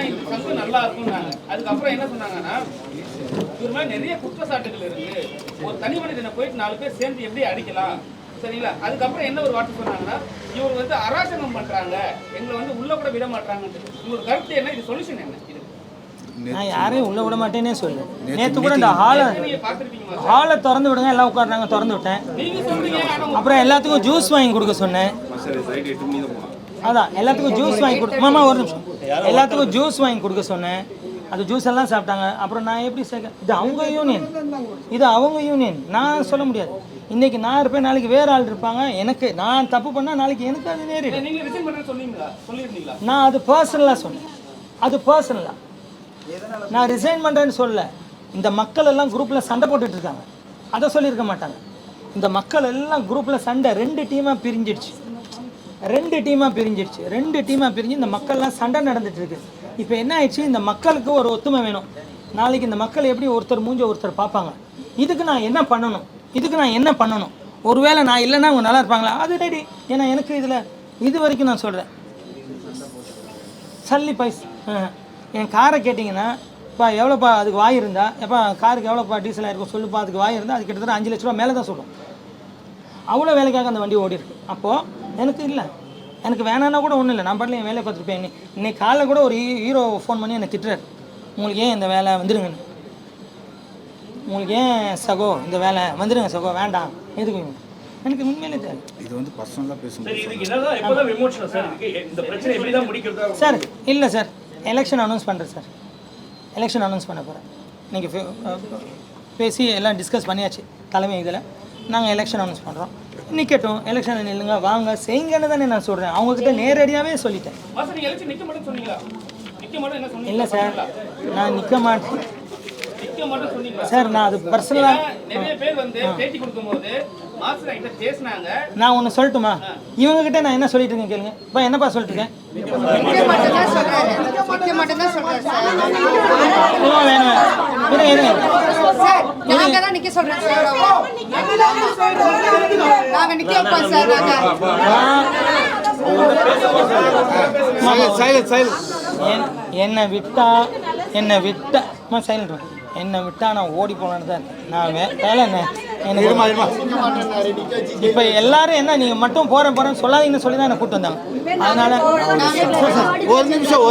இந்த சங்கம் நல்லா இருக்கும்னாங்க. அதுக்கப்புறம் என்ன சொன்னாங்கன்னா, இவர் மேல நிறைய குற்றச்சாட்டுகள் இருக்கு, ஒரு தனி மனிதனை போயிட்டு 4 பேர் சேர்ந்து எப்படி அடிக்கலாம், சரிங்களா? அதுக்கப்புறம் என்ன ஒரு வார்த்தை சொன்னாங்கன்னா, இவர் வந்து அராஜகம் பண்றாங்க, எங்களை வந்து உள்ள கூட விட மாட்டாங்கன்னு. உங்களோட கருத்து என்ன? இது சொல்யூஷன் என்ன? இது நான் யாரையும் உள்ள விட மாட்டேன்னே சொல்லு. நேற்று கூட இந்த ஹாலை திறந்து விடுங்க, எல்லாம் உட்காடுறாங்க, திறந்து விட்டேன். நீங்க சொல்றீங்க, அப்புறம் எல்லாத்துக்கும் ஜூஸ் வாங்கி கொடுக்க சொன்னேன். அதான் எல்லாத்துக்கும் ஜூஸ் வாங்கி கொடு மாமா ஒரு நிமிஷம். எல்லாத்துக்கும் ஜூஸ் வாங்கி கொடுக்க சொன்னேன். அது ஜூஸ் எல்லாம் சாப்பிட்டாங்க. அப்புறம் நான் எப்படி இது அவங்க யூனியன், இது அவங்க யூனியன், நான் சொல்ல முடியாது. இன்னைக்கு நான் இருப்பேன், நாளைக்கு வேற ஆள் இருப்பாங்க. எனக்கு நான் தப்பு பண்ணால் நாளைக்கு எனக்கு அது நேரிடும். நான் அது பர்சனலாக சொன்னேன். அது பர்சனலாக நான் ரிசைன் பண்ணுறேன்னு சொல்ல. இந்த மக்கள் எல்லாம் குரூப்பில் சண்டை போட்டுட்டு இருக்காங்க, அதை சொல்லியிருக்க மாட்டாங்க. இந்த மக்கள் எல்லாம் குரூப்பில் சண்டை 2 டீமாக பிரிஞ்சிடுச்சு. 2 டீமாக பிரிஞ்சு இந்த மக்கள்லாம் சண்டை நடந்துட்டு இருக்கு. இப்போ என்ன ஆயிடுச்சு, இந்த மக்களுக்கு ஒரு ஒத்துமை வேணும். நாளைக்கு இந்த மக்கள் எப்படி ஒருத்தர் மூஞ்ச ஒருத்தர் பார்ப்பாங்க. இதுக்கு நான் என்ன பண்ணணும்? ஒருவேளை நான் இல்லைன்னா அவங்க நல்லா இருப்பாங்களா? அது ரெடி. ஏன்னா எனக்கு இதில் இது வரைக்கும் நான் சொல்கிறேன், சல்லி பைஸ் என் காரை கேட்டிங்கன்னா, இப்போ எவ்வளோப்பா அதுக்கு வாய் இருந்தா, எப்போ காருக்கு எவ்வளோப்பா டீசல் ஆகிருக்கும் சொல்லுப்பா. அதுக்கு வாய் இருந்தால் அது கிட்டத்தட்ட 5 லட்ச ரூபா மேலே தான் சொல்லும். அவ்வளோ வேலைக்காக அந்த வண்டி ஓடி இருக்கு. அப்போது எனக்கு இல்லை, எனக்கு வேணான்னா கூட ஒன்றும் இல்லை, நான் பாட்டில் என் வேலையை பார்த்துருப்பேன். இன்னைக்கு காலைல கூட ஒரு ஹீரோ ஃபோன் பண்ணி என்னை திட்டுறாரு, உங்களுக்கு ஏன் இந்த வேலை வந்துடுங்கன்னு, உங்களுக்கு ஏன் சகோ இந்த வேலை வந்துடுங்க சகோ, வேண்டாம் எதுக்கு. எனக்கு உண்மையிலே தேவை. இது வந்து பர்சனலாக பேசும்போது சார் இல்லை சார், எலெக்ஷன் அனௌன்ஸ் பண்ணுறேன் சார், எலெக்ஷன் அனௌன்ஸ் பண்ண போகிறேன். நீங்கள் பேசி எல்லாம் டிஸ்கஸ் பண்ணியாச்சு தலைமை இதில். நாங்கள் எலெக்ஷன் அனௌன்ஸ் பண்ணுறோம், நிற்கட்டும், எலெக்ஷன் நில்லுங்க, வாங்க செய்யுங்கன்னு தானே நான் சொல்கிறேன். அவங்கக்கிட்ட நேரடியாகவே சொல்லிட்டேன். இல்லை சார், நான் நிற்க மாட்டேன் சார். நான் அது பர்சனலாக நிறைய பேர் வந்து பேட்டி கொடுக்கும்போது மாஸ்டர் கிட்ட பேசினாங்க. நான் ஒன்று சொல்லட்டுமா? இவங்ககிட்ட நான் என்ன சொல்லிட்டு இருக்கேன் கேளுங்க. இப்போ என்னப்பா சொல்லிட்டு இருக்கேன்? என்னை விட்டா நான் ஓடி போனான்னு தான் நான் வேலை என்ன எனக்கு. இப்போ எல்லாரும் என்ன நீங்கள் மட்டும் போகிறேன்னு சொல்லாதீங்கன்னு சொல்லி தான் என்னை கூப்பிட்டு வந்தாங்க. அதனால ஒரு நிமிஷம்